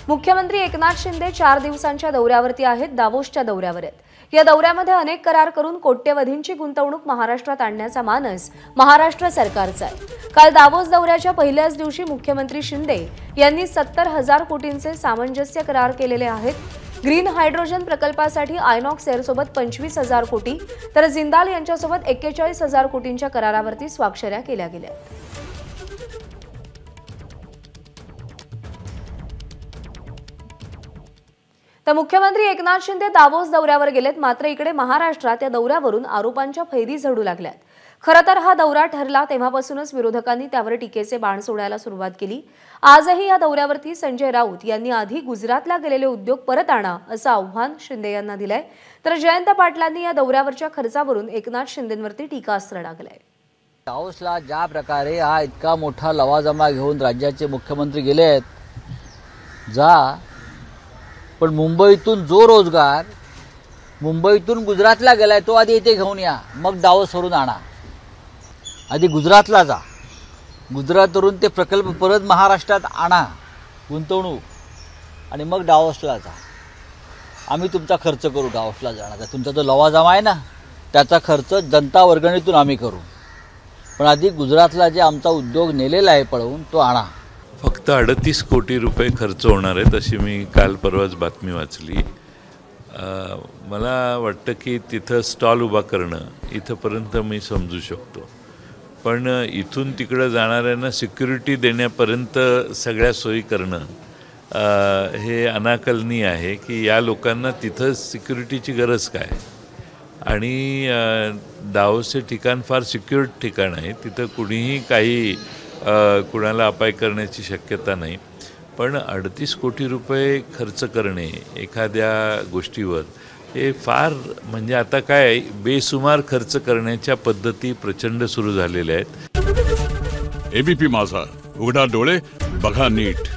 मुख्यमंत्री एकनाथ शिंदे 4 दिवसांच्या दौऱ्यावरती आहेत। दावोसच्या दौऱ्यावर आहेत। या दौऱ्यामध्ये अनेक करार करून कोट्यवधींची गुंतवणूक महाराष्ट्रात आणण्याचा मानस महाराष्ट्र सरकारचा आहे। काल दावोस दौऱ्याच्या पहिल्याच दिवशी मुख्यमंत्री शिंदे यांनी 70,000 कोटींचे सामंजस्य करार केलेले आहेत। ग्रीन हायड्रोजन प्रकल्पासाठी आयनॉक्स एअरसोबत 25,000 कोटी तर जिंदाल यांच्यासोबत 41,000 कोटींच्या करारावरती स्वाक्षऱ्या केल्या गेल्या। तर मुख्यमंत्री एकनाथ शिंदे दावोस दौऱ्यावर गेलेत। मात्र इकडे महाराष्ट्रात या दौऱ्यावरून आरोपांच्या फैरी झडू लागल्यात। खरं तर हा दौरा ठरला तेव्हापासूनच विरोधकांनी त्यावर टीकेचे बाण सोडायला सुरुवात केली। आजही या दौऱ्यावरती संजय राऊत यांनी आधी गुजरातला गेलेले उद्योग परत आणा असं आव्हान शिंदे यांना दिलंय। तर जयंत पाटलांनी या दौऱ्यावरच्या खर्चावरून एकनाथ शिंदेंवरती टीकास्त्र डागलंय। दावोसला ज्या प्रकारे हा इतका मोठा लवाजमा घेऊन राज्याचे मुख्यमंत्री गेले आहेत, पण मुंबईतून जो रोजगार मुंबईतून गुजरातला गेलाय तो आधी इथे घेऊन या, मग दावोसवरून आणा। आधी गुजरातला जा, गुजरातवरून ते प्रकल्प परत महाराष्ट्रात आणा, गुंतवणूक, आणि मग दावोसला जा। आम्ही तुमचा खर्च करू दावोसला जाण्याचा, तुमचा जो लवाजमा आहे ना त्याचा खर्च जनता वर्गणीतून आम्ही करू, पण आधी गुजरातला जे आमचा उद्योग नेलेला आहे पळवून तो आणा। फक्त 38 कोटी रुपये खर्च होणार आहेत अशी मी काल परवाच बातमी वाचली। मला वाटतं की तिथं स्टॉल उभा करणं इथंपर्यंत मी समजू शकतो, पण इथून तिकडं जाणाऱ्यांना सिक्युरिटी देण्यापर्यंत सगळ्या सोयी करणं हे अनाकलनीय आहे की या लोकांना तिथं सिक्युरिटीची गरज काय। आणि दावोसचे ठिकाण फार सिक्युअर ठिकाण आहे, तिथं कुणीही काही कुणाला अपाय करण्याची शक्यता नाही। पण 38 कोटी रुपये खर्च करणे एखाद्या गोष्टीवर हे फार म्हणजे आता काय बेसुमार खर्च करण्याच्या पद्धती प्रचंड सुरू झालेल्या आहेत। एबीपी माझा, उघडा डोळे बघा नीट।